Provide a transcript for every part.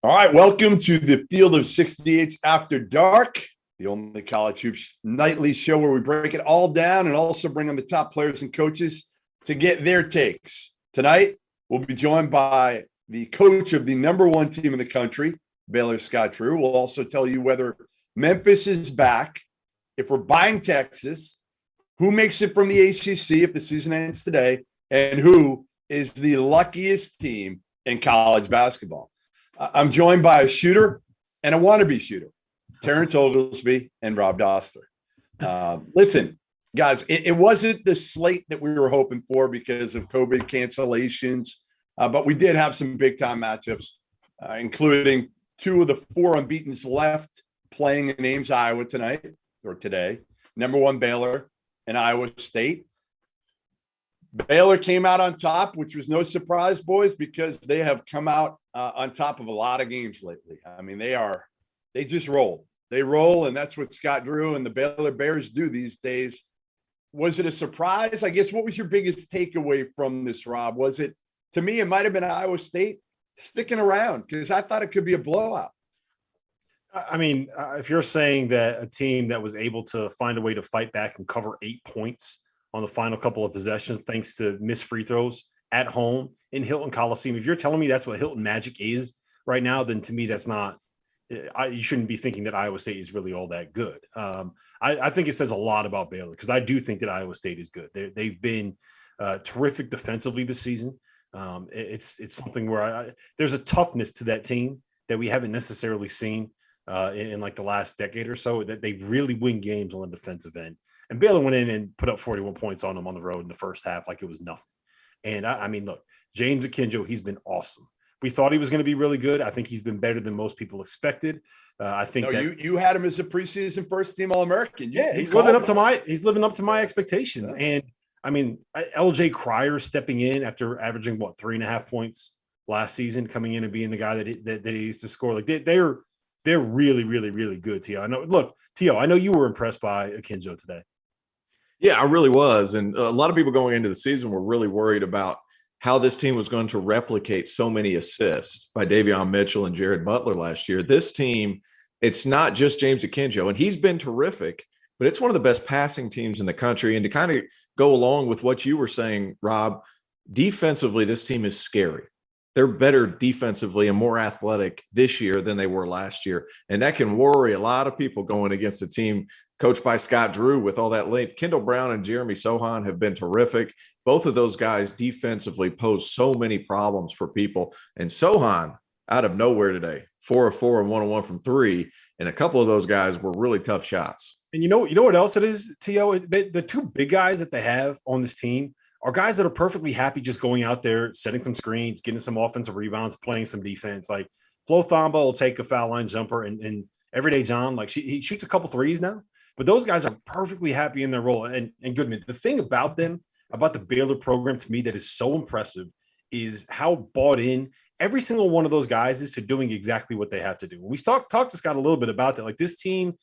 All right, welcome to the Field of 68s After Dark, the only college hoops nightly show where we break it all down and also bring on the top players and coaches to get their takes. Tonight, we'll be joined by the coach of the number one team in the country, Baylor Scott Drew. We'll also tell you whether Memphis is back, if we're buying Texas, who makes it from the ACC if the season ends today, and who is the luckiest team in college basketball. I'm joined by a shooter and a wannabe shooter, Terrence Oglesby and Rob Doster. Listen, guys, it wasn't the slate that we were hoping for because of COVID cancellations, but we did have some big-time matchups, including two of the four unbeatens left playing in Ames, Iowa tonight or today. Number one, Baylor and Iowa State. Baylor came out on top, which was no surprise, boys, because they have come out on top of a lot of games lately. I mean, they just roll. They roll, and that's what Scott Drew and the Baylor Bears do these days. Was it a surprise? I guess what was your biggest takeaway from this, Rob? Was it, to me, it might have been Iowa State sticking around because I thought it could be a blowout. I mean, if you're saying that a team that was able to find a way to fight back and cover 8 points on the final couple of possessions, thanks to missed free throws at home in Hilton Coliseum. If you're telling me that's what Hilton Magic is right now, then to me, that's not, you shouldn't be thinking that Iowa State is really all that good. I think it says a lot about Baylor because I do think that Iowa State is good. They've been terrific defensively this season. It's something where there's a toughness to that team that we haven't necessarily seen in like the last decade or so, that they really win games on the defensive end. And Baylor went in and put up 41 points on them on the road in the first half like it was nothing. And I mean, look, James Akinjo, he's been awesome. We thought he was going to be really good. I think he's been better than most people expected. I think you had him as a preseason first-team All-American. He's living up to my expectations. Yeah. And I mean, LJ Cryer stepping in after averaging 3.5 points last season, coming in and being the guy that he used to score. Like they're really, really, really good. Tio, I know you were impressed by Akinjo today. Yeah, I really was. And a lot of people going into the season were really worried about how this team was going to replicate so many assists by Davion Mitchell and Jared Butler last year. This team, it's not just James Akinjo, and he's been terrific, but it's one of the best passing teams in the country. And to kind of go along with what you were saying, Rob, defensively, this team is scary. They're better defensively and more athletic this year than they were last year. And that can worry a lot of people going against a team coached by Scott Drew with all that length. Kendall Brown and Jeremy Sohan have been terrific. Both of those guys defensively pose so many problems for people. And Sohan, out of nowhere today, 4 of 4 and 1 of 1 from 3. And a couple of those guys were really tough shots. And you know what else it is, T.O.? The two big guys that they have on this team are guys that are perfectly happy just going out there, setting some screens, getting some offensive rebounds, playing some defense. Like Flo Thamba will take a foul line jumper, and Everyday John, like he shoots a couple threes now. But those guys are perfectly happy in their role. And Goodman, the thing about them, about the Baylor program to me that is so impressive is how bought in every single one of those guys is to doing exactly what they have to do. We talked to Scott a little bit about that. Like this team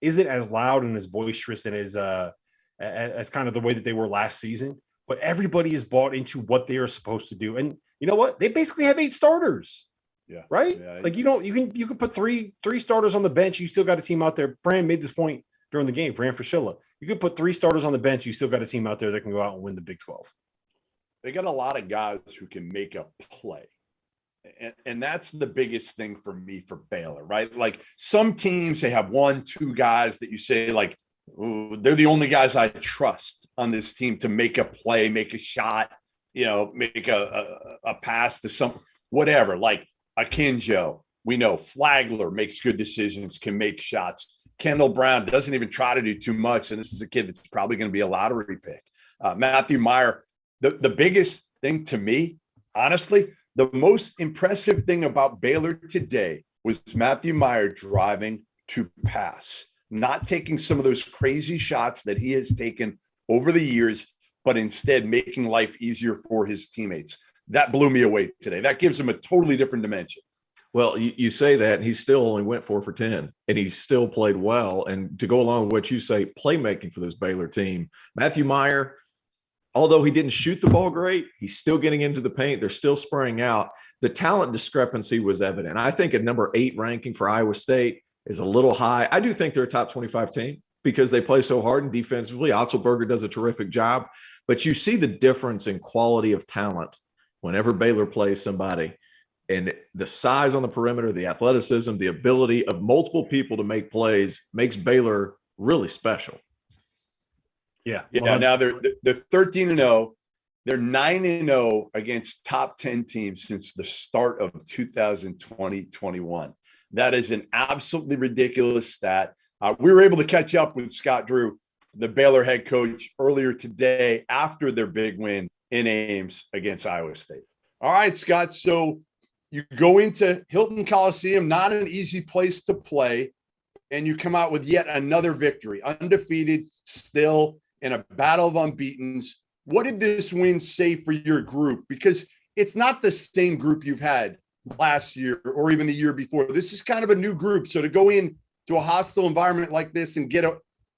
isn't as loud and as boisterous and as kind of the way that they were last season. But everybody is bought into what they are supposed to do. And you know what? They basically have 8 starters. Yeah. Right? Yeah. Like you can put three starters on the bench. You still got a team out there. Fran made this point during the game, Fran Fraschilla. You could put 3 starters on the bench. You still got a team out there that can go out and win the Big 12. They got a lot of guys who can make a play. And that's the biggest thing for me for Baylor, right? Like some teams, they have 1, 2 guys that you say like, ooh, they're the only guys I trust on this team to make a play, make a shot, make a pass to some whatever. Like Akinjo, we know Flagler makes good decisions, can make shots. Kendall Brown doesn't even try to do too much, and this is a kid that's probably going to be a lottery pick. Matthew Meyer, the biggest thing to me, honestly, the most impressive thing about Baylor today was Matthew Meyer driving to pass. Not taking some of those crazy shots that he has taken over the years, but instead making life easier for his teammates. That blew me away today. That gives him a totally different dimension. Well, you say that, and he still only went 4 for 10, and he still played well. And to go along with what you say, playmaking for this Baylor team, Matthew Meyer, although he didn't shoot the ball great, he's still getting into the paint. They're still spraying out. the talent discrepancy was evident. I think a number 8 ranking for Iowa State is a little high. I do think they're a top 25 team because they play so hard and defensively. Otzelberger does a terrific job, but you see the difference in quality of talent whenever Baylor plays somebody, and the size on the perimeter, the athleticism, the ability of multiple people to make plays makes Baylor really special. Yeah. Yeah. Now they're 13-0. They're 9-0 against top 10 teams since the start of 2020-21. That is an absolutely ridiculous stat. We were able to catch up with Scott Drew, the Baylor head coach, earlier today after their big win in Ames against Iowa State. All right, Scott. So you go into Hilton Coliseum, not an easy place to play, and you come out with yet another victory, undefeated, still in a battle of unbeatens. What did this win say for your group? Because it's not the same group you've had last year or even the year before. This is kind of a new group. So to go in to a hostile environment like this and get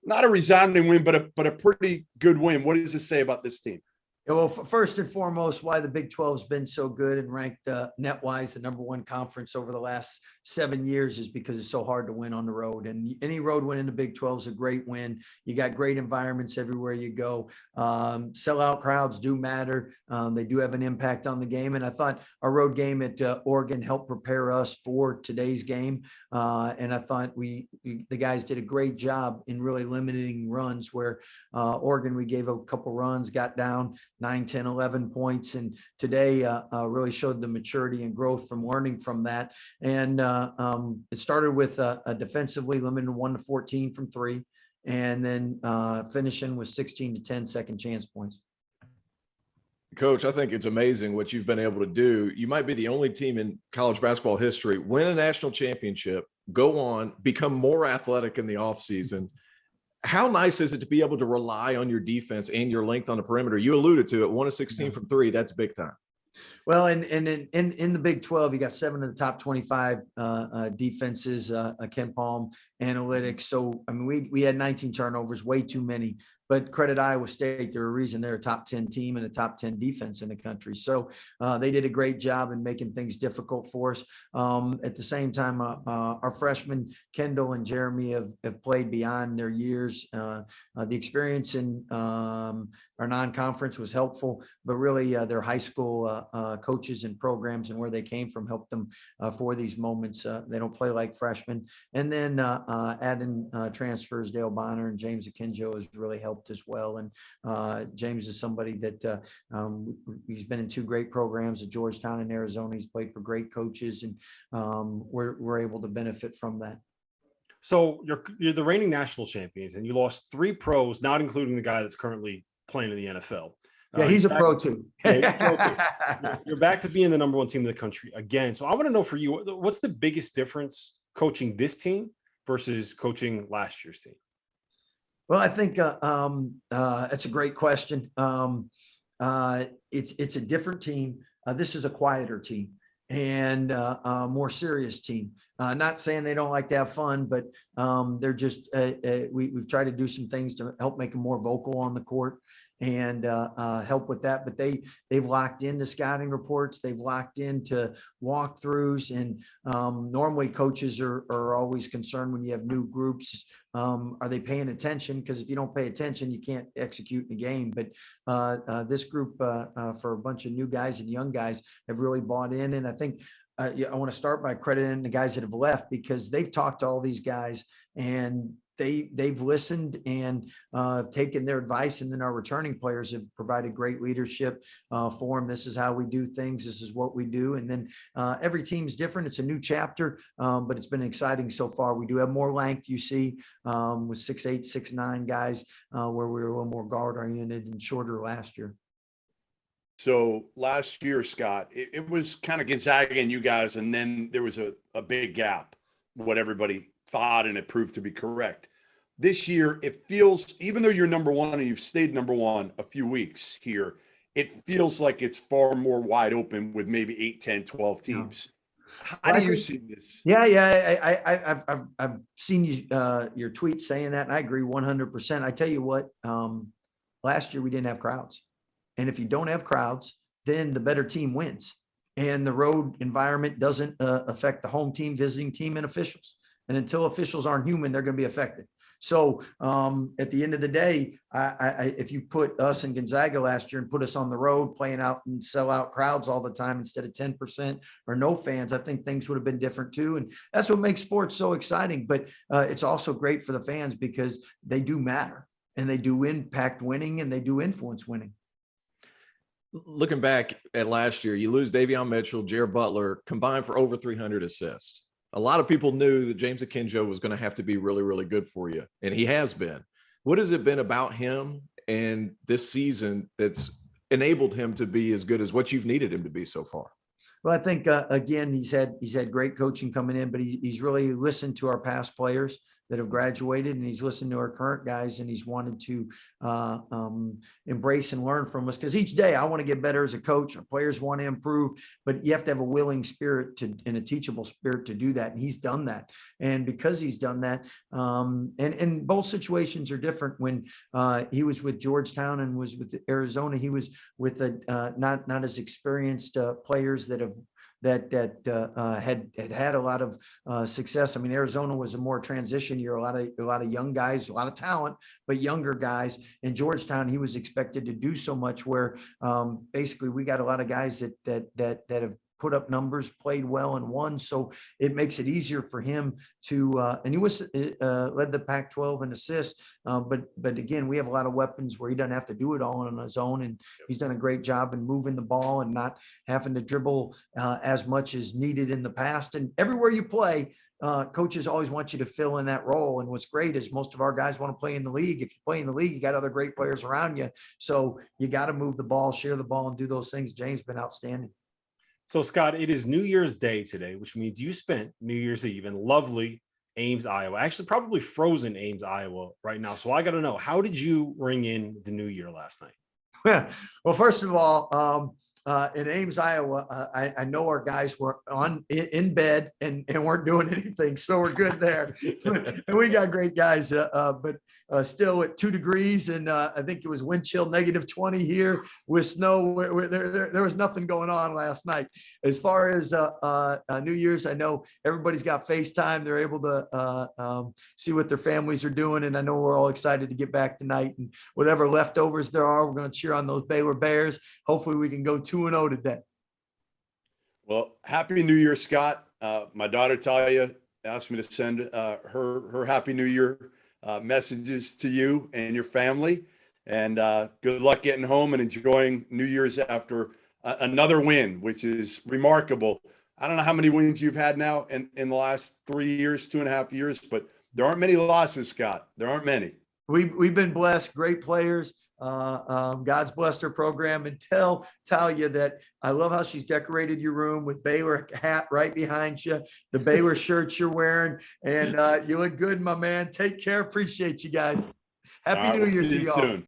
not a resounding win, but a pretty good win, what does this say about this team? Yeah, well, first and foremost, why the Big 12 has been so good and ranked net-wise the number 1 conference over the last 7 years is because it's so hard to win on the road. And any road win in the Big 12 is a great win. You got great environments everywhere you go. Sellout crowds do matter. They do have an impact on the game. And I thought our road game at Oregon helped prepare us for today's game. And I thought the guys did a great job in really limiting runs where Oregon, we gave a couple runs, got down 9, 10, 11 points. And today really showed the maturity and growth from learning from that. And it started with defensively limited 1 to 14 from 3, and then finishing with 16 to 10 second chance points. Coach, I think it's amazing what you've been able to do. You might be the only team in college basketball history, win a national championship, go on, become more athletic in the offseason. How nice is it to be able to rely on your defense and your length on the perimeter? You alluded to it, 1 of 16 from 3. That's big time. Well, and in the Big 12, you got 7 of the top 25 defenses, Ken Palm analytics. So, I mean, we had 19 turnovers, way too many. But credit Iowa State, they're a reason they're a top 10 team and a top 10 defense in the country. So they did a great job in making things difficult for us. At the same time, our freshmen, Kendall and Jeremy, have played beyond their years. The experience in our non-conference was helpful, but really their high school coaches and programs and where they came from helped them for these moments. They don't play like freshmen. And then adding transfers, Dale Bonner and James Akinjo has really helped as well. And James is somebody that he's been in 2 great programs at Georgetown and Arizona. He's played for great coaches, and we're able to benefit from that. So you're the reigning national champions, and you lost 3 pros, not including the guy that's currently playing in the NFL. Yeah, he's a pro too. You're back to being the number 1 team in the country again. So I want to know for you, what's the biggest difference coaching this team versus coaching last year's team? Well, I think that's a great question. It's a different team. This is a quieter team and a more serious team. Not saying they don't like to have fun, but they're just we've tried to do some things to help make them more vocal on the court and help with that. But they've locked into scouting reports. They've locked into walkthroughs. And normally coaches are always concerned when you have new groups. Are they paying attention? Because if you don't pay attention, you can't execute in the game. But this group for a bunch of new guys and young guys have really bought in. And I think I want to start by crediting the guys that have left, because they've talked to all these guys and they've listened and taken their advice. And then our returning players have provided great leadership for them. This is how we do things. This is what we do. And then every team's different. It's a new chapter, but it's been exciting so far. We do have more length, you see, with 6'8", 6'9" guys, where we were a little more guard oriented and shorter last year. So last year, Scott, it was kind of Gonzaga and you guys, and then there was a big gap, what everybody thought, and it proved to be correct. This year, it feels, even though you're number 1 and you've stayed number 1 a few weeks here, it feels like it's far more wide open with maybe 8, 10, 12 teams. How do you see this? Yeah. I've seen your tweets saying that, and I agree 100%. I tell you what, last year we didn't have crowds. And if you don't have crowds, then the better team wins. and the road environment doesn't affect the home team, visiting team, and officials. And until officials aren't human, they're going to be affected. So at the end of the day, if you put us in Gonzaga last year and put us on the road playing out and sell out crowds all the time instead of 10% or no fans, I think things would have been different too. And that's what makes sports so exciting. But it's also great for the fans because they do matter and they do impact winning and they do influence winning. Looking back at last year, you lose Davion Mitchell, Jared Butler combined for over 300 assists. A lot of people knew that James Akinjo was going to have to be really, really good for you, and he has been. What has it been about him and this season that's enabled him to be as good as what you've needed him to be so far? Well, I think again, he's had great coaching coming in, but he's really listened to our past players that have graduated, and he's listened to our current guys, and he's wanted to embrace and learn from us. Because each day I want to get better as a coach. Our players want to improve, but you have to have a willing spirit and a teachable spirit to do that. And he's done that. And because he's done that, and both situations are different. When he was with Georgetown and was with Arizona, he was with not as experienced players that had a lot of success. I mean, Arizona was a more transition year, a lot of young guys, a lot of talent, but younger guys. In Georgetown, he was expected to do so much where basically we got a lot of guys that have put up numbers, played well, and won. So it makes it easier for him to, and he was led the Pac-12 in assists. But again, we have a lot of weapons where he doesn't have to do it all on his own. And he's done a great job in moving the ball and not having to dribble as much as needed in the past. And everywhere you play, coaches always want you to fill in that role. And what's great is most of our guys want to play in the league. If you play in the league, you got other great players around you. So you got to move the ball, share the ball, and do those things. James has been outstanding. So, Scott, it is New Year's Day today, which means you spent New Year's Eve in lovely Ames, Iowa. Actually, probably frozen Ames, Iowa right now. So I got to know, how did you ring in the new year last night? Well, first of all, in Ames, Iowa, I know our guys were in bed and weren't doing anything, so we're good there. And we got great guys, but still at 2 degrees, and I think it was wind chill -20 here with snow. There was nothing going on last night. As far as New Year's, I know everybody's got FaceTime. They're able to see what their families are doing, and I know we're all excited to get back tonight. And whatever leftovers there are, we're going to cheer on those Baylor Bears. Hopefully, we can go 2-0 today. Well, Happy New Year, Scott. My daughter Talia asked me to send her Happy New Year messages to you and your family. And good luck getting home and enjoying New Year's after another win, which is remarkable. I don't know how many wins you've had now in the last 3 years, 2.5 years, but there aren't many losses, Scott. There aren't many. We've been blessed, great players. God's blessed her program. And tell Talia that I love how she's decorated your room with Baylor hat right behind you, the Baylor shirts you're wearing, and you look good, my man. Take care. Appreciate you guys. Happy New Year to you all.